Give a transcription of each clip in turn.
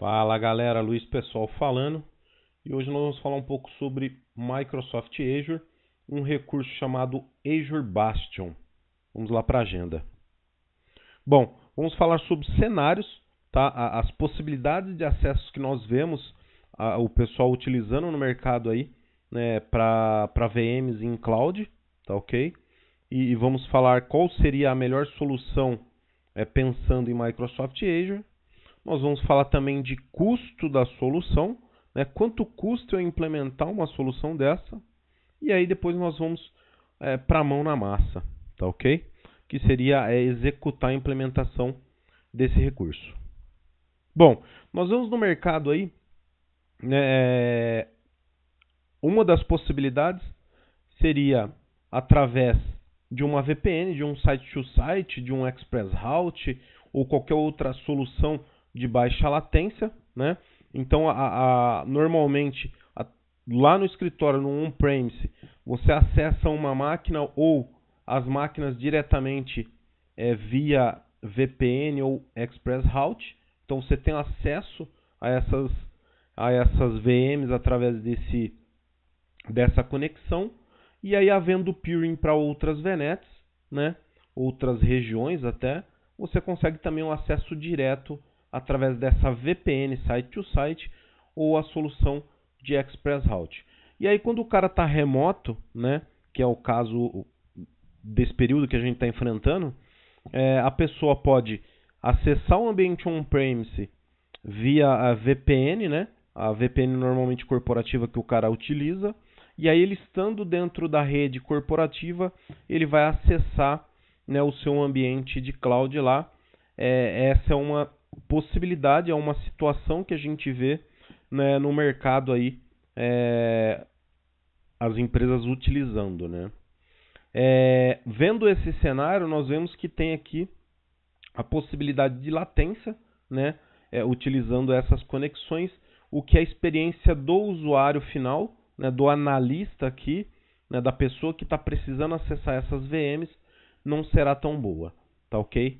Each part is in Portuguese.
Fala galera, Luiz Pessoal falando, e hoje nós vamos falar um pouco sobre Microsoft Azure, um recurso chamado Azure Bastion. Vamos lá para a agenda. Bom, vamos falar sobre cenários, tá? As possibilidades de acesso que nós vemos o pessoal utilizando no mercado aí, né, para VMs em cloud, tá ok? E vamos falar qual seria a melhor solução pensando em Microsoft Azure. Nós vamos falar também de custo da solução, né? Quanto custa eu implementar uma solução dessa. E aí depois nós vamos para a mão na massa, tá ok? Que seria executar a implementação desse recurso. Bom, nós vemos no mercado aí, né, uma das possibilidades seria através de uma VPN, de um site-to-site, de um Express Route ou qualquer outra solução de baixa latência, né? Então, normalmente, lá no escritório, no on-premise, você acessa uma máquina ou as máquinas diretamente via VPN ou Express Route. Então, você tem acesso a essas VMs através dessa conexão. E aí, havendo peering para outras VNets, né? Outras regiões até, você consegue também um acesso direto através dessa VPN site-to-site ou a solução de Express Route. E aí quando o cara está remoto, né, que é o caso desse período que a gente está enfrentando, a pessoa pode acessar o ambiente on-premise via a VPN, né, a VPN normalmente corporativa que o cara utiliza, e aí ele estando dentro da rede corporativa, ele vai acessar, né, o seu ambiente de cloud lá. Essa é uma possibilidade, é uma situação que a gente vê, né, no mercado aí, as empresas utilizando, né? Vendo esse cenário, nós vemos que tem aqui a possibilidade de latência, né, utilizando essas conexões, o que a experiência do usuário final, né, do analista aqui, né, da pessoa que está precisando acessar essas VMs, não será tão boa, tá ok?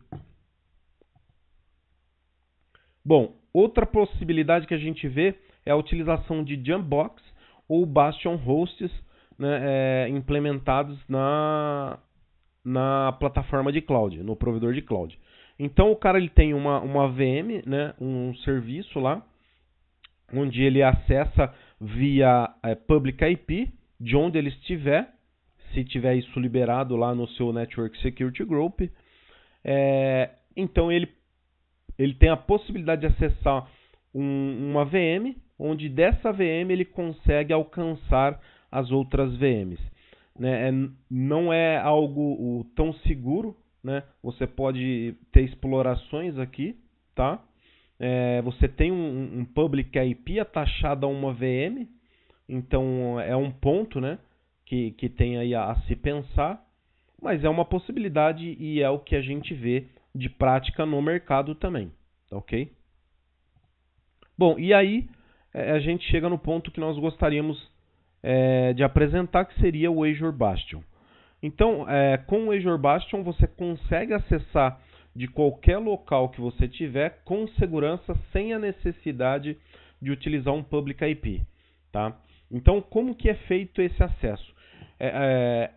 Bom, outra possibilidade que a gente vê é a utilização de Jumpbox ou Bastion Hosts, né, implementados na plataforma de cloud, no provedor de cloud. Então o cara ele tem uma VM, né, um serviço lá, onde ele acessa via Public IP, de onde ele estiver, se tiver isso liberado lá no seu Network Security Group. Então ele tem a possibilidade de acessar uma VM, onde dessa VM ele consegue alcançar as outras VMs. Né? Não é algo tão seguro, né? Você pode ter explorações aqui, tá? Você tem um Public IP atachado a uma VM, então é um ponto, né, que tem aí a se pensar, mas é uma possibilidade e é o que a gente vê de prática no mercado também, tá ok? Bom, e aí a gente chega no ponto que nós gostaríamos de apresentar, que seria o Azure Bastion. Então, com o Azure Bastion você consegue acessar de qualquer local que você tiver com segurança, sem a necessidade de utilizar um Public IP, tá? Então, como que é feito esse acesso?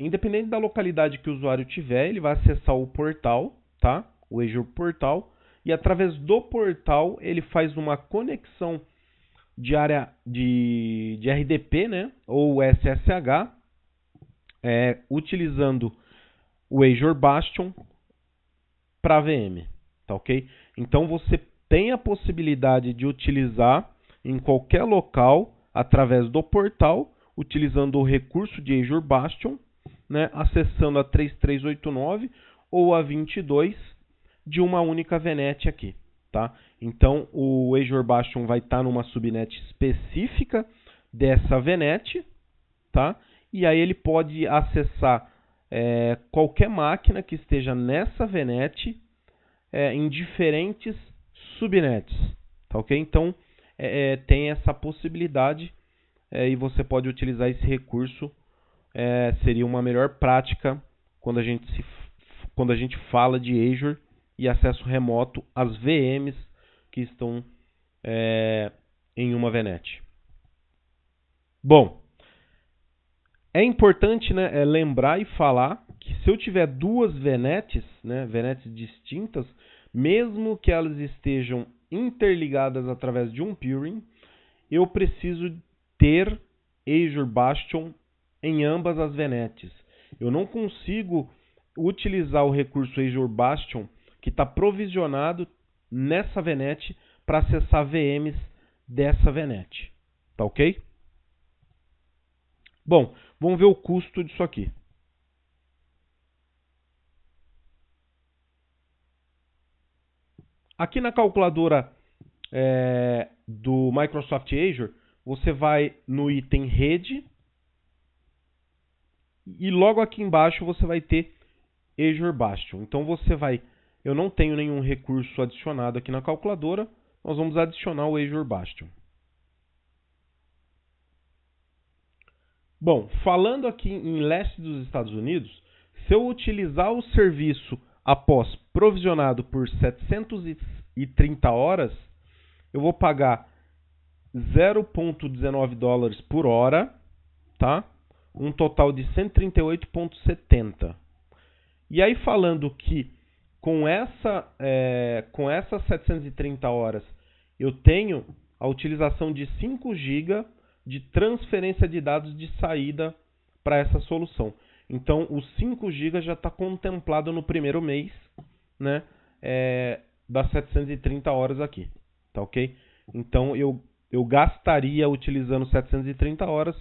Independente da localidade que o usuário tiver, ele vai acessar o portal, tá? O Azure Portal, e através do portal ele faz uma conexão de área de RDP, né? Ou SSH, utilizando o Azure Bastion para VM, tá ok? Então você tem a possibilidade de utilizar em qualquer local, através do portal, utilizando o recurso de Azure Bastion, né, acessando a 3389 ou a 22 de uma única VNet aqui, tá? Então o Azure Bastion vai estar numa subnet específica dessa VNet, tá? E aí ele pode acessar qualquer máquina que esteja nessa VNet em diferentes subnets, tá ok? Então tem essa possibilidade e você pode utilizar esse recurso. Seria uma melhor prática quando a gente fala de Azure e acesso remoto às VMs que estão em uma VNet. Bom, é importante, né, lembrar e falar que se eu tiver duas VNets, né, VNets distintas, mesmo que elas estejam interligadas através de um peering, eu preciso ter Azure Bastion em ambas as VNets. Eu não consigo utilizar o recurso Azure Bastion que está provisionado nessa VNet para acessar VMs dessa VNet. Tá ok? Bom, vamos ver o custo disso aqui. Aqui na calculadora do Microsoft Azure, você vai no item rede e logo aqui embaixo você vai ter Azure Bastion. Então eu não tenho nenhum recurso adicionado aqui na calculadora, nós vamos adicionar o Azure Bastion. Bom, falando aqui em leste dos Estados Unidos, se eu utilizar o serviço após provisionado por 730 horas, eu vou pagar 0,19 dólares por hora, tá? Um total de 138,70. E aí falando que com essas 730 horas eu tenho a utilização de 5 GB de transferência de dados de saída para essa solução. Então, os 5 GB já está contemplado no primeiro mês, né, das 730 horas aqui, tá ok? Então, eu gastaria, utilizando 730 horas,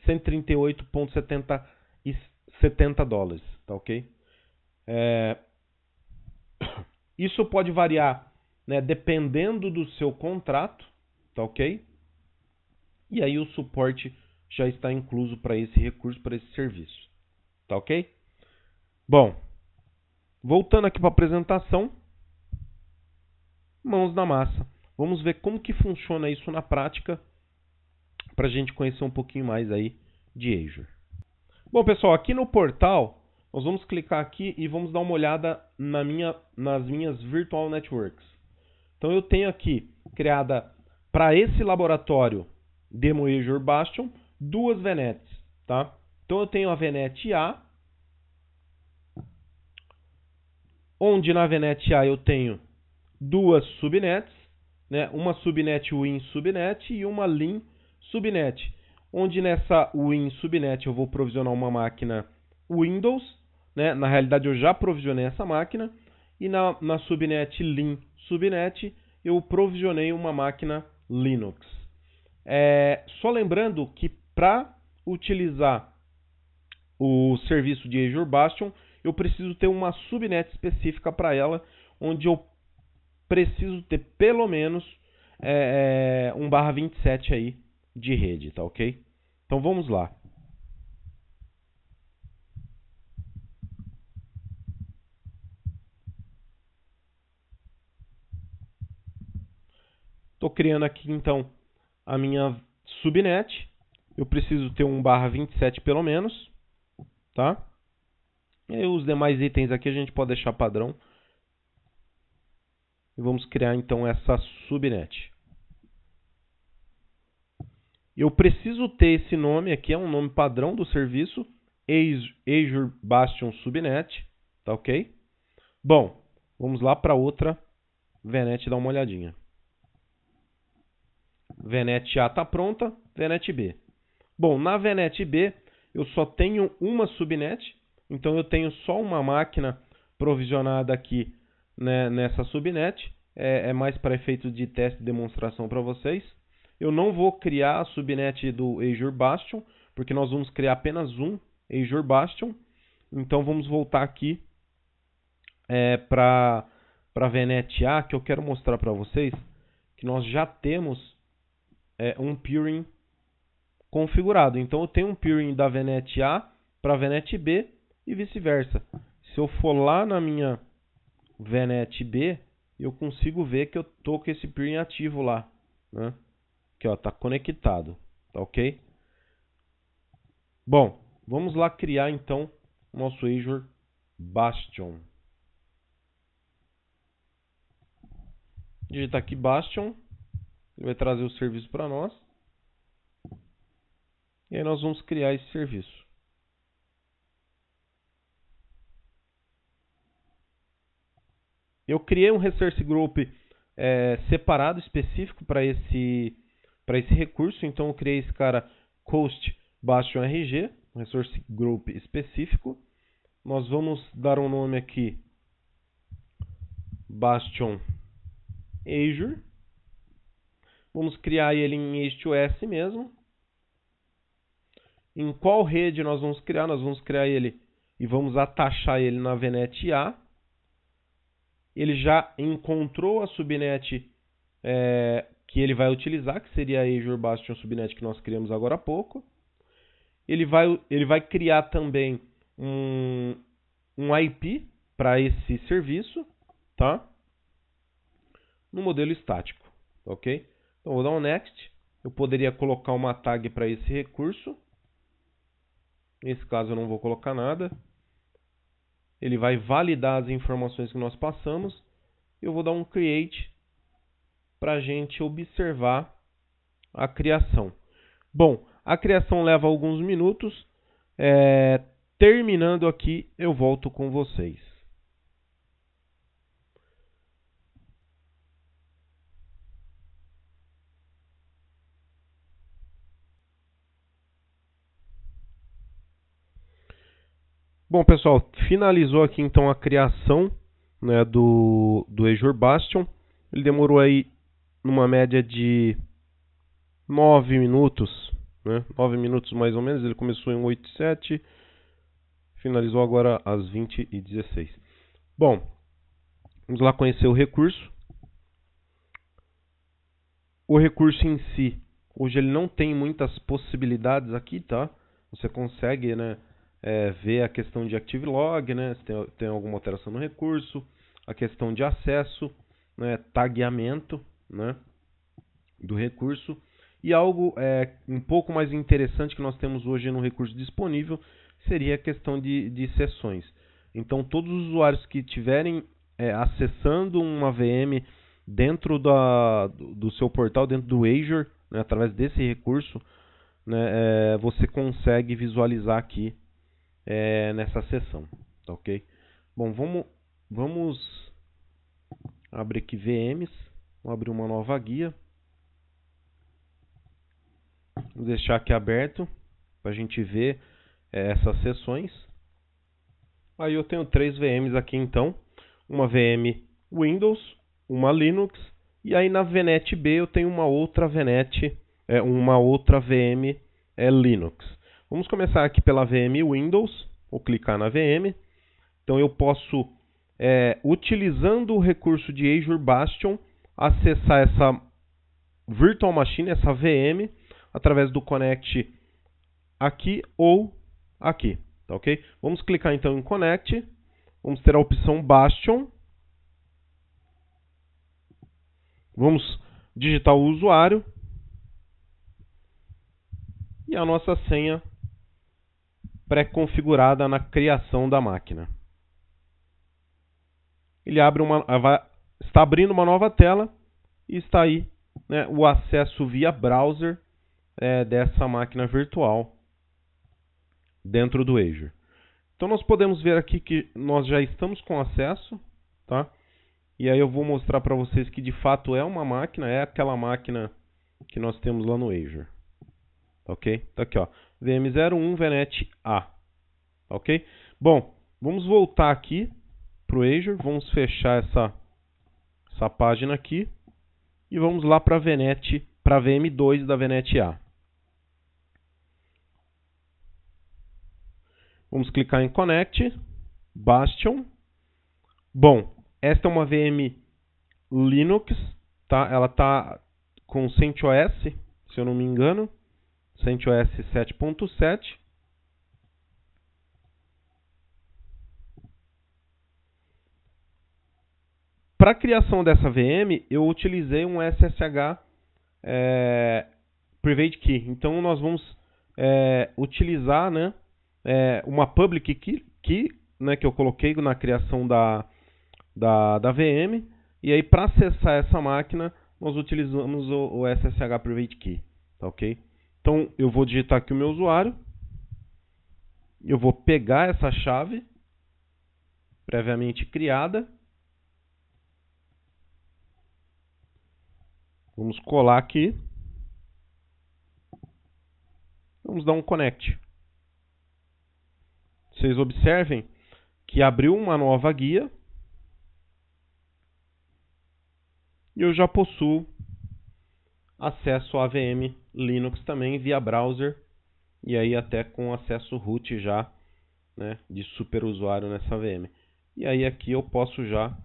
138,70 dólares, tá ok? Isso pode variar, né, dependendo do seu contrato, tá ok? E aí o suporte já está incluso para esse recurso, para esse serviço. Tá ok? Bom, voltando aqui para a apresentação, mãos na massa. Vamos ver como que funciona isso na prática, para a gente conhecer um pouquinho mais aí de Azure. Bom, pessoal, aqui no portal, nós vamos clicar aqui e vamos dar uma olhada nas minhas Virtual Networks. Então eu tenho aqui, criada para esse laboratório Demo Azure Bastion, duas VNets, tá? Então eu tenho a VNet A, onde na VNet A eu tenho duas subnets, né? Uma subnet Win subnet e uma Lin subnet, onde nessa Win subnet eu vou provisionar uma máquina Windows, né? Na realidade eu já provisionei essa máquina, e na subnet Lin subnet eu provisionei uma máquina Linux. Só lembrando que para utilizar o serviço de Azure Bastion, eu preciso ter uma subnet específica para ela, onde eu preciso ter pelo menos 1/27 aí de rede, tá ok? Então vamos lá. Estou criando aqui então a minha subnet. Eu preciso ter 1/27 pelo menos, tá? E os demais itens aqui a gente pode deixar padrão. E vamos criar então essa subnet. Eu preciso ter esse nome aqui, é um nome padrão do serviço, Azure Bastion Subnet, tá ok? Bom, vamos lá para outra VNet dar uma olhadinha. VNet A está pronta, VNet B. Bom, na VNet B eu só tenho uma subnet, então eu tenho só uma máquina provisionada aqui, né, nessa subnet. É mais para efeito de teste e demonstração para vocês. Eu não vou criar a subnet do Azure Bastion, porque nós vamos criar apenas um Azure Bastion. Então vamos voltar aqui para a VNet A, que eu quero mostrar para vocês que nós já temos um peering configurado. Então eu tenho um peering da VNet A para a VNet B e vice-versa. Se eu for lá na minha VNet B, eu consigo ver que eu estou com esse peering ativo lá, né? Aqui, ó, está conectado, tá ok? Bom, vamos lá criar então o nosso Azure Bastion. Digitar aqui Bastion. Ele vai trazer o serviço para nós. E aí nós vamos criar esse serviço. Eu criei um Resource Group separado, específico para esse recurso. Então eu criei esse cara Coast Bastion RG, um Resource Group específico. Nós vamos dar um nome aqui, Bastion Azure. Vamos criar ele em H2S mesmo. Em qual rede nós vamos criar? Nós vamos criar ele e vamos atachar ele na VNet A. Ele já encontrou a subnet que ele vai utilizar, que seria a Azure Bastion Subnet que nós criamos agora há pouco. Ele vai criar também um IP para esse serviço, tá? No modelo estático, ok? Então vou dar um Next. Eu poderia colocar uma tag para esse recurso. Nesse caso eu não vou colocar nada. Ele vai validar as informações que nós passamos. Eu vou dar um Create para a gente observar a criação. Bom, a criação leva alguns minutos. Terminando aqui, eu volto com vocês. Bom, pessoal, finalizou aqui então a criação, né, do Azure Bastion. Ele demorou aí numa média de 9 minutos, né? 9 minutos mais ou menos. Ele começou em 8:07, finalizou agora às 20:16. Bom, vamos lá conhecer o recurso. O recurso em si, hoje ele não tem muitas possibilidades aqui, tá? Você consegue, né, ver a questão de Active Log, né, se tem alguma alteração no recurso, a questão de acesso, né, tagueamento, né, do recurso. E algo um pouco mais interessante que nós temos hoje no recurso disponível seria a questão de sessões. Então, todos os usuários que estiverem acessando uma VM dentro do seu portal, dentro do Azure, né, através desse recurso, né, você consegue visualizar aqui nessa sessão, tá, ok? Bom, vamos abrir aqui VMs, vamos abrir uma nova guia, vou deixar aqui aberto para a gente ver essas sessões. Aí eu tenho 3 VMs aqui então, uma VM Windows, uma Linux, e aí na VNet B eu tenho uma outra VNet, uma outra VM Linux. Vamos começar aqui pela VM Windows. Vou clicar na VM. Então eu posso, utilizando o recurso de Azure Bastion, acessar essa Virtual Machine, essa VM, através do Connect aqui ou aqui. Tá, ok? Vamos clicar então em Connect. Vamos ter a opção Bastion. Vamos digitar o usuário. E a nossa senha pré-configurada na criação da máquina. Ele está abrindo uma nova tela e está aí, né, o acesso via browser dessa máquina virtual dentro do Azure. Então nós podemos ver aqui que nós já estamos com acesso, tá? E aí eu vou mostrar para vocês que de fato é uma máquina, é aquela máquina que nós temos lá no Azure. Ok? Tá aqui, ó. VM01 VNet A. Ok? Bom, vamos voltar aqui para o Azure. Vamos fechar essa página aqui. E vamos lá para a VM2 da VNet A. Vamos clicar em Connect. Bastion. Bom, esta é uma VM Linux. Tá? Ela está com CentOS, se eu não me engano. CentOS 7.7. Para a criação dessa VM, eu utilizei um SSH Private Key. Então, nós vamos utilizar, né, uma Public Key, né, que eu coloquei na criação da VM. E aí, para acessar essa máquina, nós utilizamos o SSH Private Key, tá ok? Então eu vou digitar aqui o meu usuário, eu vou pegar essa chave previamente criada, vamos colar aqui, vamos dar um connect. Vocês observem que abriu uma nova guia e eu já possuo acesso à VM Linux também via browser e aí até com acesso root já, né, de superusuário nessa VM. E aí aqui eu posso já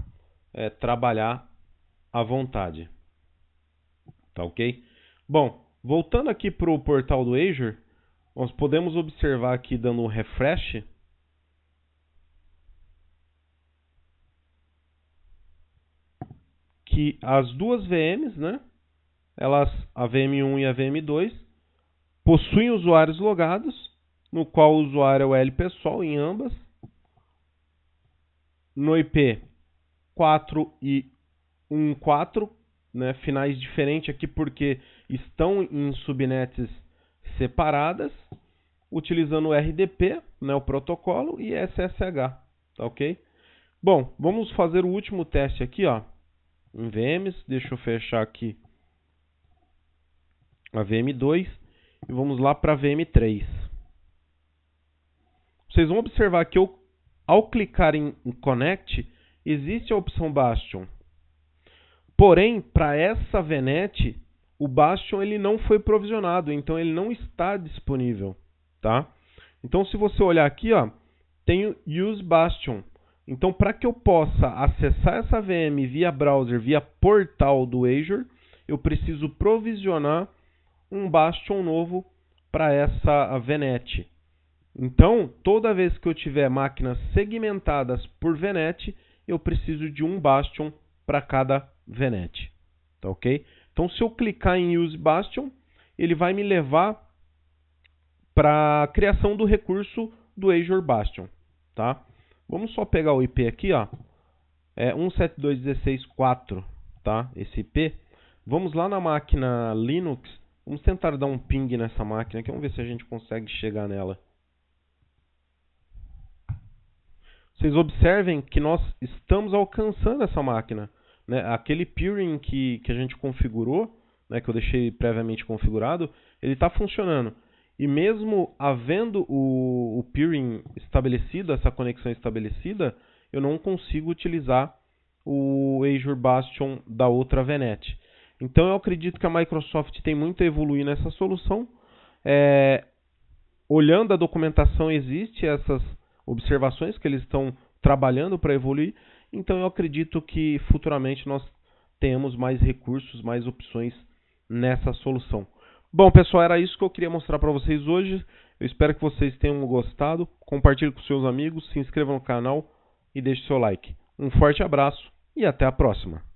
trabalhar à vontade. Tá ok? Bom, voltando aqui para o portal do Azure, nós podemos observar aqui dando um refresh que as duas VMs, né, a VM1 e a VM2, possuem usuários logados, no qual o usuário é o LPSOL em ambas, no IP 4 e 1.4, né, finais diferentes aqui porque estão em subnets separadas, utilizando o RDP, né, o protocolo, e SSH, tá ok? Bom, vamos fazer o último teste aqui, ó, em VMs. Deixa eu fechar aqui a VM2 e vamos lá para a VM3. Vocês vão observar que ao clicar em Connect, existe a opção Bastion. Porém, para essa VNet, o Bastion ele não foi provisionado, então ele não está disponível, tá? Então, se você olhar aqui, ó, tem o Use Bastion. Então, para que eu possa acessar essa VM via browser, via portal do Azure, eu preciso provisionar um Bastion novo para essa VNet. Então, toda vez que eu tiver máquinas segmentadas por VNet, eu preciso de um Bastion para cada VNet, tá ok? Então, se eu clicar em Use Bastion, ele vai me levar para a criação do recurso do Azure Bastion, tá? Vamos só pegar o IP aqui, ó, 172.16.4, tá? Esse IP. Vamos lá na máquina Linux, vamos tentar dar um ping nessa máquina aqui, vamos ver se a gente consegue chegar nela. Vocês observem que nós estamos alcançando essa máquina, né? Aquele peering que a gente configurou, né, que eu deixei previamente configurado, ele está funcionando. E mesmo havendo o peering estabelecido, essa conexão estabelecida, eu não consigo utilizar o Azure Bastion da outra VNet. Então eu acredito que a Microsoft tem muito a evoluir nessa solução. Olhando a documentação, existe essas observações que eles estão trabalhando para evoluir. Então eu acredito que futuramente nós tenhamos mais recursos, mais opções nessa solução. Bom, pessoal, era isso que eu queria mostrar para vocês hoje. Eu espero que vocês tenham gostado. Compartilhe com seus amigos, se inscreva no canal e deixe seu like. Um forte abraço e até a próxima.